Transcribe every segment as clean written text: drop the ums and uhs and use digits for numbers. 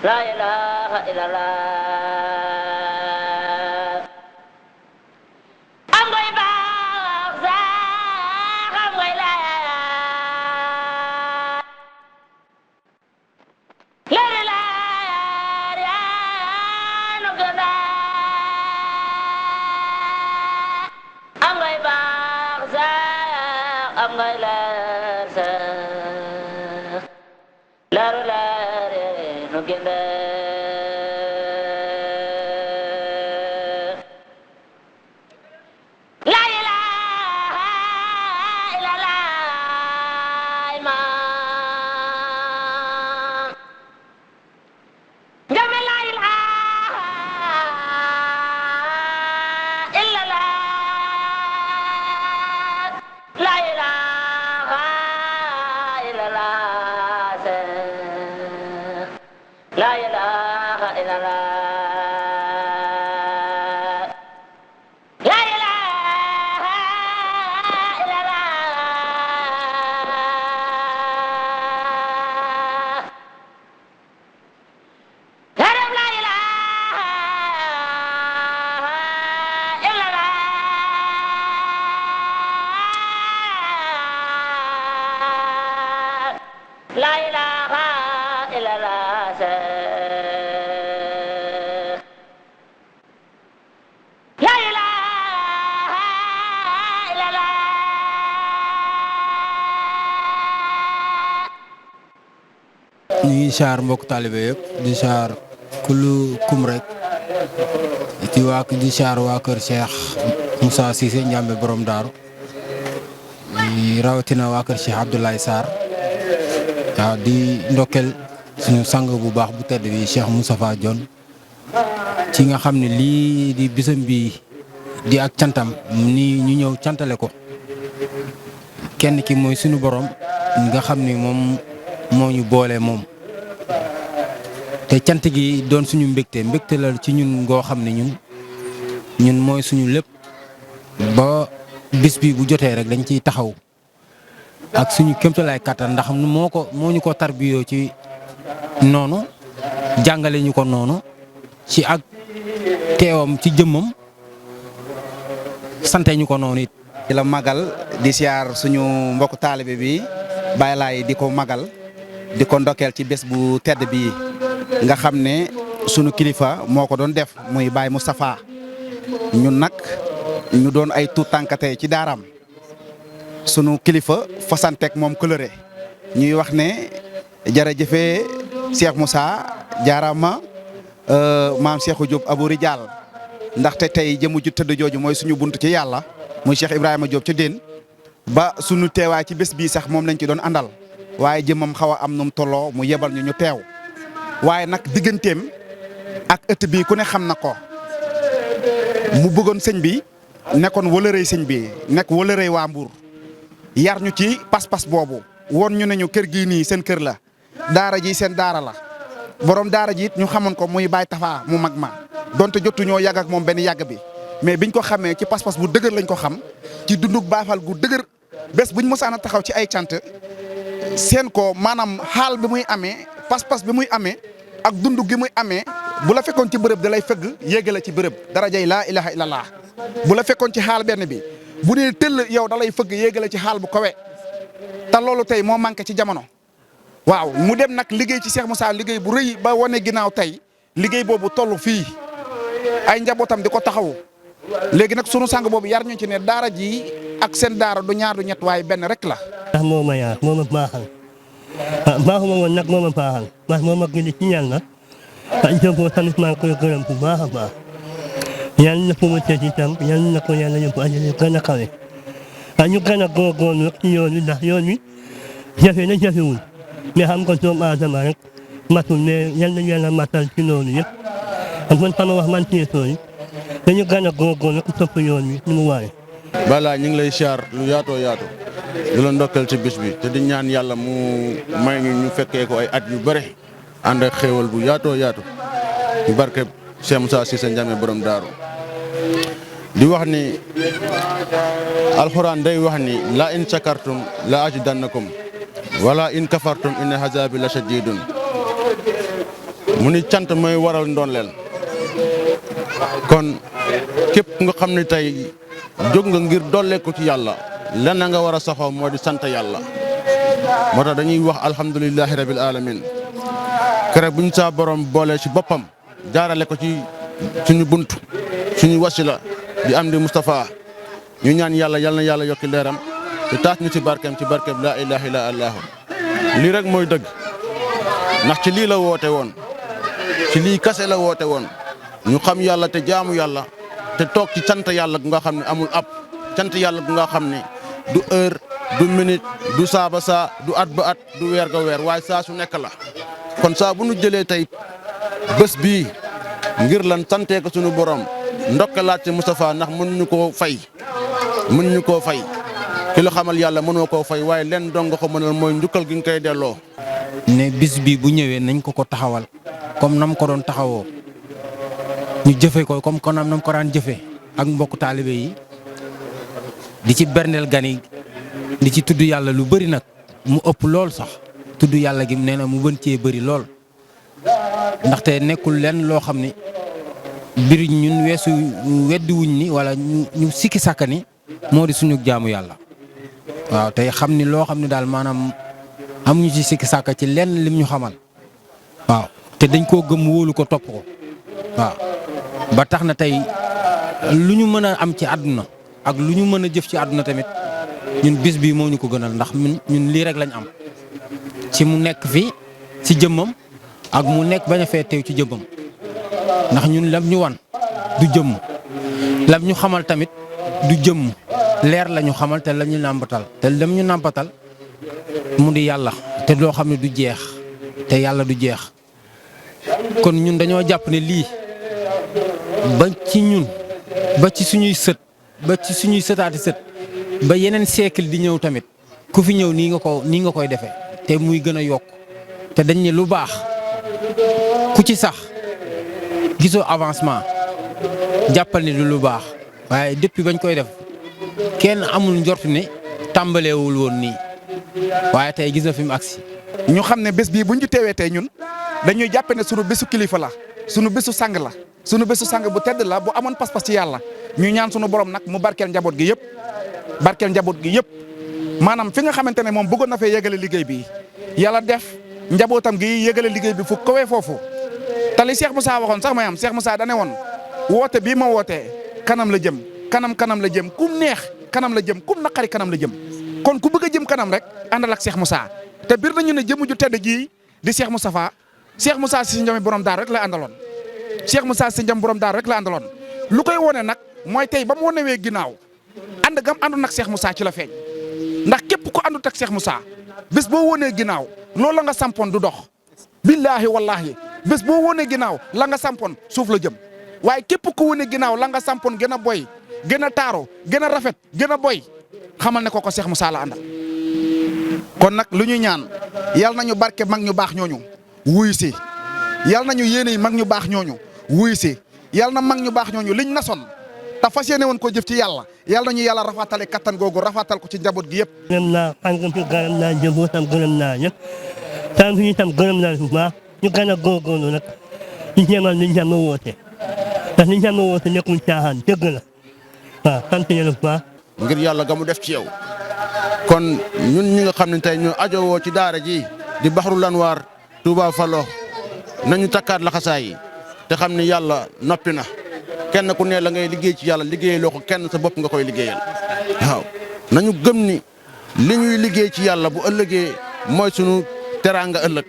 la ilaha illallah am ngay baax sax am ngay laay leeri laay yaa nu gën a am ngay baax sax am ngay leer sax leeru leer nu gën a ñu ngi siyaar mbokk taalibe yëpp di siyaar kullu kum rek di siyaar waa kër Cheikh Moussa Cissé Ndiamé borom daaru rawatina waa kër Cheikh Abdoulaye Sarr waaw di ndokkel suñu sang bu baax bu tedd bi Cheikh Moustapha Dione ci nga xam ne lii di bisam bi di ak cantam ni ñu ñëw cantale ko kenn ki mooy suñu borom nga xam ni moom moo ñu boole moom te cant gi doon suñu mbégte la ci ñun ngoo xam ne ñun mooy suñu lépp ba bis bi bu jotee rek dañ ciy taxaw ak suñu kéemtalaay kàttan ndax moo ñu ko tarbiyoo ci noonu jàngale ñu ko noonu ci ak teewam ci jëmmam sante ñu ko noonu it. di la magal di siyaar suñu mbokk taalibe bi Baay Laay di ko magal di ko ndokkeel ci bés bu tedd bii nga xam ne sunu kilifa moo ko doon def muy Baay Moustapha ñun nag ñu doon ay tuut tànkate ci daaraam sunu kilifa fasanteeg moom coloré ñuy wax ne jërëjëfe Cheikh Moussa jaarama maam Cheikhou Diop Abou Rijal ndaxte tey jëmu ju tëdd jooju mooy suñu bunt ci yàlla muy Cheikh Ibrahima Diop ca Déen ba sunu teewaay ci bés bii sax moom lañ ci doon àndal waaye jëmmam xaw a am num tolloo mu yebal ñu teew waaye nag digganteem ak ëtt bii ku ne xam na ko mu bëggoon sëñ bi nekkoon wëlërëy sëñ bi nekk wëlërëy waa Mbuur yar ñu ci pas-pas boobu woon ñu ne ñu kër gii nii seen kër la daara ji seen daara la borom daara ji it ñu xamoon ko muy Baay Tafa mu mag ma donte jotu ñoo yàgg ak moom benn yàgg bi mais biñ ko xamee ci pas-pas bu dëgër lañ ko xam ci dunduk baafal gu dëgër bés buñ mosaan a taxaw ci ay cant seen ko maanaam xaal bi muy amee pas-pas bi muy amee ak dund gi muy amee bu la fekkoon ci bërëb da lay fëgg yéege la ci bërëb darajay laa ilaha illallah bu la fekkoon ci xaal benn bi bu dee tëll yow da lay fëgg yéege la ci xaal bu kawe te loolu tey moo manqué ci jamono. waaw mu dem nag liggéey ci Cheikh Moussa liggéey bu rëy ba wane ginnaaw tey liggéey boobu toll fii ay njabootam di ko taxawu léegi nag sunu sang boobu yar ñu ci ne daara ji ak seen daara du ñaar du ñett waaye benn rek la. ndax moo ma yaa moo ma baaxal baaxuma woon nag moo ma baaxal ndax moo ma gën ci yàlla il faut que tamit maa ngi koy gërëm bu baax a baax yàlla na fu mu tëj itam yàlla na ko yàlla yóbbu àjjana gën a kawe ñu gën a góorgóorlu ci yoon wi ndax yoon wi jafe na jafewul mais xam nga doomu aadama rek matul mais yal nañu yàlla matal ci loolu yëpp ak man sama wax man ci sooy dañu gën a góorgóorlu ci topp yoon wi ni mu waree. balaa ñu ngi lay siyaar lu yaatoo yaatu di la ndokkal ci bis bi te di ñaan yàlla mu may ñu fekkee ko ay at yu bëre ànd ak xéewal bu yaatoo yaatu ñu barke Cheikh Moussa Cissé Ndiamé borom daaru di wax ni alxuraan day wax ni la in shakartum la azidannakum wala in kafartum inna azabi la shadidun mu ni cant mooy waral ndooleel kon képp nga xam ne tey jóg nga ngir dolle ko ci yàlla lenn nga war a saxoo moo di sant yàlla moo tax dañuy wax alhamdulillahi rabil alamin kere buñ saa borom boole ci boppam jaarale ko ci suñu bunt suñu wasila di am di Moustapha ñu ñaan yàlla yal na yàlla yokki leeram te taas ñu ci barkeem laa ilaha illa allahu lii rek mooy dëgg ndax ci lii la woote woon ci lii kase la woote woon ñu xam yàlla te jaamu yàlla te toog ci sant yàlla gu nga xam ne amul ab sant yàlla gu nga xam ne du heure du minute du saa ba saa du at ba at du weer ga weer waaye saa su nekk la kon saa bu nu jëlee tey bés bii ngir lan santee ko sunu borom ndokkalaat ci Moustapha ndax mënuñu koo fay ki la xamal yàlla mënoo koo fay waaye leen dong nga ko mënal mooy njukkal gi nga koy delloo. ne bis bi bu ñëwee nañ ko taxawal comme nam ko doon taxawoo ñu jëfe ko comme nam ko daan jëfe ak mbokk taalibe yi di ci berndeel gan yi di ci tudd yàlla lu bëri nag mu ëpp lool sax tudd yàlla gi nee na mu bën cee bëri lool ndaxte nekkul lenn loo xam ni mbir ñun weesu weddi wuñ ni wala ñu sikki sàkka ni moo di suñu jaamu yàlla waaw tey xam ni loo xam ne daal maanaam amuñu ci sikki sàkka ci lenn lim ñu xamal waaw te dañ koo gëm wóolu ko topp ko waaw ba tax na tey lu ñu mën a am ci àdduna ak lu ñu mën a jëf ci àdduna tamit ñun bis bii moo ñu ko gënal ndax ñun lii rek lañ am ci mu nekk fi ci jëmmam ak mu nekk bañ a fee teew ci jëmmam ndax ñun lam ñu wan du jëmm lam ñu xamal tamit du jëmm leer la ñu xamal te la ñu nàmpatal te lam ñu nàmpatal mu di yàlla te loo xam ne du jeex te yàlla du jeex kon ñun dañoo jàpp ne lii ba ci ñun ba ci suñuy sët ba ci suñuy sëtaati sët ba yeneen siècle di ñëw tamit ku fi ñëw nii nga koy defee te muy gën a yokk te dañ ne lu baax ku ci sax gisoo avancement jàppal ni lu baax waaye depuis bañ koy def kenn amul njort ne tàmbaleewul woon nii waaye tey gis na fi mu agsi ñu xam ne bés bii bu ñu teewee tey ñun dañuy jàpp ne sunu bésu kilifa la sunu bésu sang la sunu bésu sang bu tedd la bu amoon pas-pas ci yàlla ñu ñaan sunu borom nag mu barkeel njaboot gi yëpp maanaam fi nga xamante ne moom bëggoon na fee yëgale liggéey bi yàlla def njabootam gi yëgale liggéey bi fu kawee foofu te li Cheikh Moussa waxoon sax may am Cheikh Moussa da ne woon woote bii ma wootee kanam la jëm kanam la jëm kum neex kanam la jëm kum naqari kanam la jëm kon ku bëgg a jëm kanam rek àndal ak Cheikh Moussa te biir nañu ne jëmu ju tedd ji di Cheikh Moustapha Cheikh Moussa si njami borom daar rek la àndaloon Cheikh Moussa si njam borom daar rek la àndaloon lu koy wone nag mooy tey ba mu wonewee ginnaaw ànd gam àndoon ak Cheikh Moussa ci la feeñ ndax képp ku àndut ak Cheikh Moussa bés boo wonee ginnaaw loolu la nga sampoon du dox billaahi wallaahi bés boo wonee ginnaaw la nga sampoon suuf la jëm waaye képp ku wone ginnaaw la nga sampoon gën a boy gën a taaru gën a rafet gën a boy xamal ne ko Cheikh Moussa la àndal kon nag lu ñu ñaan yal nañu barke mag ñu baax ñooñu wuyu si yal nañu yéene mag ñu baax ñooñu wuyu si yal na mag ñu baax ñooñu liñ nasoon te fas yéene woon ko jëf ci yàlla yal nañu yàlla rafatale kattan googu rafatal ko ci njaboot gi yëpp. gërëm naa xam si gërëm naa njabootam gërëm naa ñëpp tam fi itam gërëm naa bu baax ñu gën a góorgóorlu nag ñu jéemal liñ xam a woote ndax liñ xam a woote nekkul caaxaan dëgg la waaw sant yàlla bu baax. ngir yàlla ga mu def ci yow kon ñun ñi nga xam ne tey ñu ajowoo ci daara ji di Baxrul Anwaar Touba Fallo nañu takkaat laxasaay yi te xam ne yàlla noppi na kenn ku ne la ngay liggéey ci yàlla liggéeyaloo ko kenn sa bopp nga koy liggéeyal waaw nañu gëm ni li ñuy liggéey ci yàlla bu ëllëgee mooy sunu teraanga ëllëg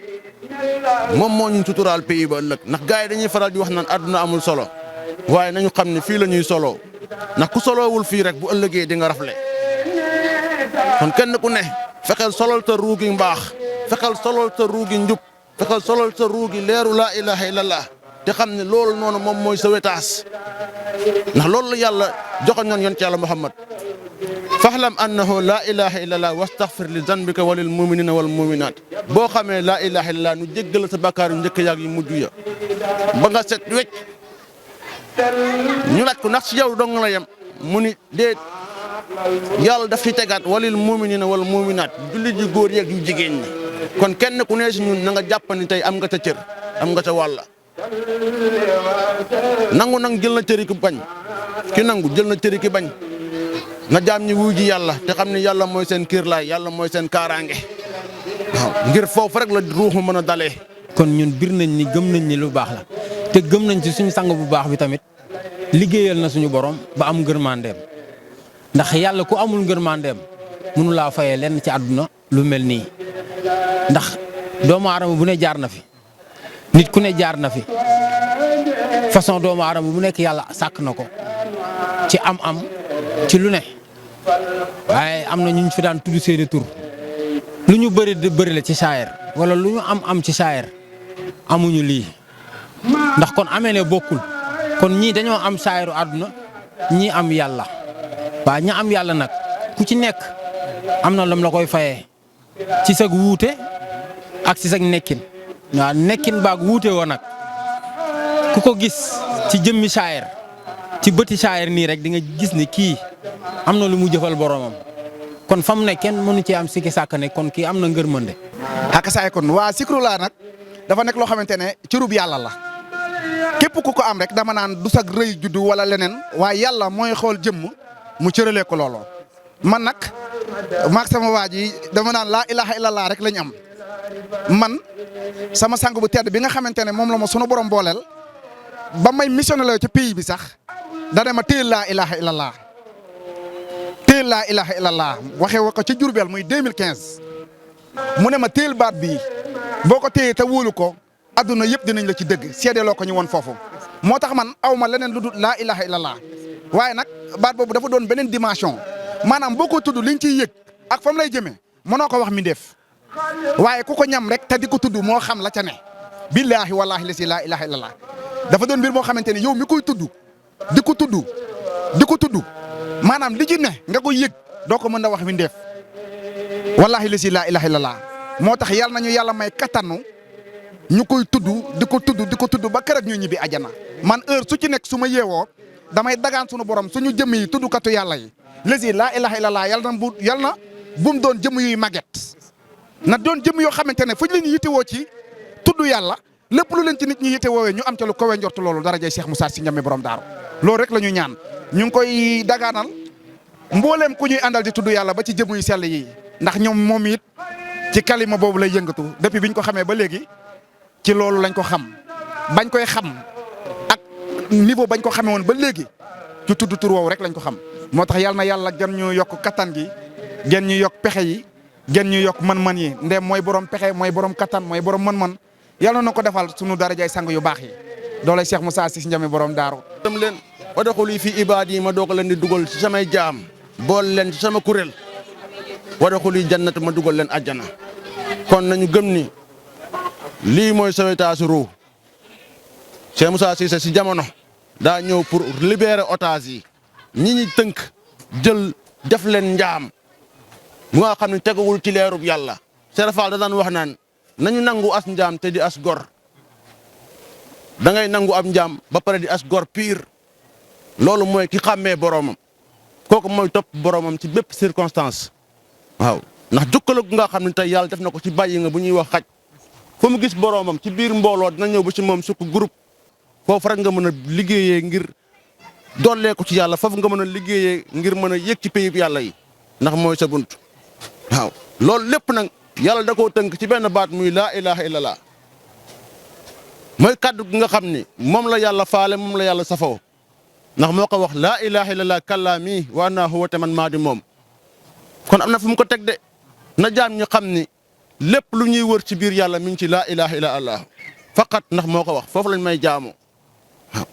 moom moo ñu suturaal pays ba ëllëg ndax gars yi dañuy faral di wax naan àdduna amul solo waaye nañu xam ne fii la ñuy solo ndax ku solowul fii rek bu ëllëgee di nga rafle kon kenn ku ne fexeel solol sa ruugi mbaax fexeel solol sa ruugi njub fexeel solol sa ruugi leeru laa ilaha illallah te xam ne loolu noonu moom mooy sa wetaas ndax loolu la yàlla joxoon nañ yonent yàlla Muhammad faxlam annahu laa ilaha illallah wastaxfir li zanbika wa lil muminina wal muminat boo xamee laa ilaha illallah nu jéggal sa bàkkaar yu njëkk yaag yu mujj ya ba nga set wecc ñu laaj ko ndax ci yow dong la yem mu ni déet yàlla daf ci tegaat walil muminina wal muminat jullit yu góor yeeg yu jigéen ñi kon kenn ku ne si ñun na nga jàpp ni tey am nga sa cër am nga ca wàlla nangu nang jël na cëri ki bañ ki nangu jël na cëri ki bañ na jaam ñi wuy ji yàlla te xam ne yàlla mooy seen kiirlaay yàlla mooy seen kaaraange waaw ngir foofu rek la ruuxu mën a dalee. kon ñun bir nañ ni gëm nañ ni lu baax la te gëm nañ ci suñu sang bu baax bi tamit liggéeyal na suñu borom ba am ngërmandeem ndax yàlla ku amul ngërmandeem mënu laa fayee lenn ci àdduna lu mel nii ndax doomu aadama bu ne jaar na fi nit ku ne jaar na fi façon doomu aadama bu nekk yàlla sàkk na ko ci am-am ci lu ne waaye am na ñu fi daan tudd seeni tur lu ñu bëri la ci saayir wala lu ñu am ci saayir amuñu lii ndax kon amee ne bokkul kon ñii dañoo am saayiru àdduna ñii am yàlla waa ña am yàlla nag ku ci nekk am na lam la koy fayee ci sag wuute ak ci sag nekkin waaw nekkin baag wuute woo nag ku ko gis ci jëmmi saayir ci bëti saayir nii rek di nga gis ni kii am na lu mu jëfal boromam kon fa mu ne kenn mënu ci am sikki sàkk ne kon kii am na ngërmande. xaka saay kon waa Zikrulaah nag dafa nekk loo xamante ne cërub yàlla la képp ku ko am rek dama naan du sag rëy juddu wala leneen waaye yàlla mooy xool jëmm mu cëralee ko looloo man nag maag sama waa ji dama naan laa ilaha illallah rek lañ am man sama sang bu tedd bi nga xamante ne moom la ma sunu borom booleel ba may missionné la ci pays bi sax da ma téel laa ilaha illallah téel laa ilaha illallah waxee wa ko ci Jurbel muy 2015 mu ne ma téel baat bii boo ko téyee te wóolu ko adduna yëpp dinañ la ci dëgg seedeeloo ko ñu woon foofu moo tax man aw ma leneen lu dul laa ilaha illallah waaye nag baat boobu dafa doon beneen dimension maanaam boo ko tudd liñ ciy yëg ak fa mu lay jëmee mënoo ko wax mi def waaye ku ko ñam rek te di ko tudd moo xam la ca ne billaahi wallaahi la si laa ilaha illallah dafa doon mbir moo xamante ne yow mi koy tudd di ko tudd maanaam li ci ne nga koy yëg doo ko mën a wax mi def wallaahi la si laa ilaha illallah moo tax yàlla nañu yàlla may kattanu ñu koy tudd di ko tudd ba keroog ñu ñibbi ajana man heure su ci nekk su ma yeewoo damay dagaan sunu borom suñu jëmm yi tuddkatu yàlla yi lesi laa ilaha illallah yàlla na bu mu doon jëmm yuy màgget na doon jëmm yoo xamante ne fuñ leen yittewoo ci tudd yàlla lépp lu leen ci nit ñi yittewoowee ñu am ca lu kawe njort loolu darajay Cheikh Moussa Sy Ndiamé borom daaru loolu rek la ñu ñaan ñu ngi koy dagaanal mbooleem ku ñuy àndal di tudd yàlla ba ci jëmm yu sell yi ndax ñoom moom it ci kalima boobu lay yëngatu depuis biñ ko xamee ba léegi ci loolu lañ ko xam bañ koy xam ak niveau bañ ko xamee woon ba léegi ci tudd tur woowu rek lañ ko xam moo tax yàlla na yàlla gën ñu yokk kattan gi gën ñu yokk pexe yi gën ñu yokk mën-mën yi ndem mooy borom pexe mooy borom kattan mooy borom mën-mën yàlla na ko defal sunu darajay sang yu baax yi doolay Cheikh Moussa Sy Ndiamé borom daaru dem leen wadaxuli fi ibaad yi ma doog leen di dugal ci samay jaam bool leen ci sama kuréel wadaxuli jannat ma dugal leen àjjana kon nañu gëm ni lii mooy sawetaasu ruu Cheikh Moussa Cissé si jamono daa ñëw pour libérer otages yi ñi ñi tënk jël def leen njaam bu nga xam ne teguwul ci leerub yàlla Serap Fall da daan wax naan nañu nangu as njaam te di as gor da ngay nangu ab njaam ba pare di as gor pire loolu mooy ki xàmmee boromam kooku mooy topp boromam ci bépp circonstance waaw ndax jukkaloog nga xam ne tey yàlla def na ko ci bàyyi nga bu ñuy wax xaj fu mu gis boromam ci biir mbooloo dina ñëw ba ci moom sukk groupe foofu rek nga mën a liggéeyee ngir dollee ko ci yàlla foofu nga mën a liggéeyee ngir mën a yëg ci pays yàlla yi ndax mooy sa bunt waaw loolu lépp nag yàlla da koo tënk ci benn baat muy laa ilaha illallah mooy kàddu gi nga xam ni moom la yàlla faale moom la yàlla safoo ndax moo ko wax laa ilaha illallah kàllaami wa ana huwa te man maa di moom kon am na fu mu ko teg de na jaam ñu xam ni lépp lu ñuy wër ci biir yàlla mi ngi ci laa ilaha illallah faqat ndax moo ko wax foofu lañ may jaamoo waaw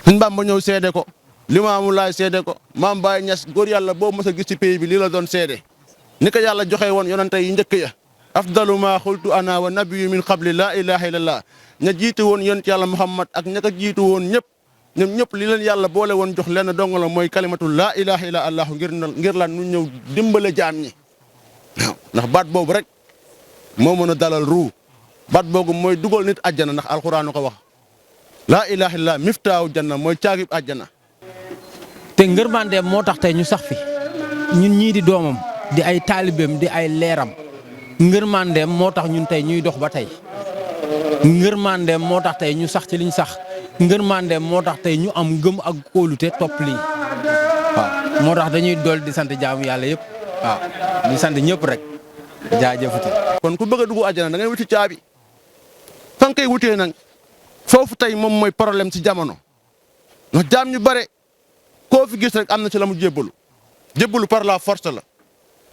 suñ Bamba ñëw seede ko Limaamu Laay seede ko Maam Baay Ñas góor yàlla boobu mos a gis ci pays bi lii la doon seede ni ko yàlla joxe woon yonante yi njëkk ya afdalu ma xultu ana wa nabiyyu min qabli laa ilaha illallah ña jiitu woon yonent yàlla Muhammad ak ña ko jiitu woon ñëpp ñoom ñëpp li leen yàlla boole woon jox lenn dong la mooy kalimatul laa ilaha illallah ngir lan nu ñëw dimbale jaam ñi waaw ndax baat boobu rek moo mën a dalal ruu baat boobu mooy dugal nit àjjana ndax alxuraan ko wax laa ilaha illallah miftaahu janna mooy caagib àjjana. te ngërmandeem moo tax tey ñu sax fi ñun ñii di doomam di ay taalibeem di ay leeram ngërmandeem moo tax ñun tey ñuy dox ba tey ngërmandeem moo tax tey ñu sax ci liñ sax ngërmandeem moo tax tey ñu am ngëm ak kóolute topp lii waaw moo tax dañuy dool di sant jaamu yàlla yëpp waaw di sant ñëpp rek jaajëfati. kon ku bëgg a dugg àjjana da ngay wuti caabi fa nga koy wutee nag foofu tey moom mooy problème ci jamono ndax jaam ñu bare koo fi gis rek am na ci la mu jébbalu par la force la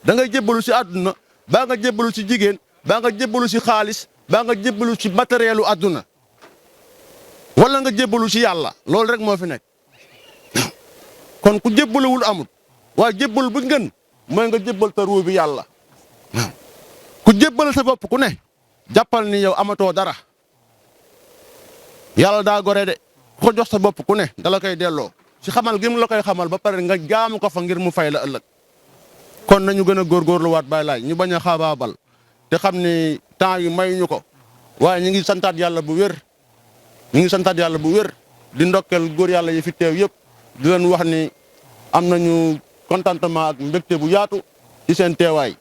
da ngay jébbalu ci àdduna baa nga jébbalu ci jigéen baa nga jébbalu ci xaalis baa nga jébbalu ci matérielu àdduna wala nga jébbalu ci yàlla loolu rek moo fi nekk kon ku jébbaluwul amul waaye jébbalu bu ngeen mooy nga jébbal ta ruu bi yàlla ku jébbal sa bopp ku ne jàppal ni yow amatoo dara yàlla daa gore de ku ko jox sa bopp ku ne dala koy delloo ci xamal gi mu la koy xamal ba pare nga jaamu ko fa ngir mu fay la ëllëg kon nañu gën a góorgóorluwaat Baay Laay ñu bañ a xaabaabal te xam ni temps yi mayuñu ko waaye ñu ngi santaat yàlla bu wér di ndokkel góor yàlla yi fi teew yëpp di leen wax ni am nañu contentement ak mbégte bu yaatu ci seen teewaay.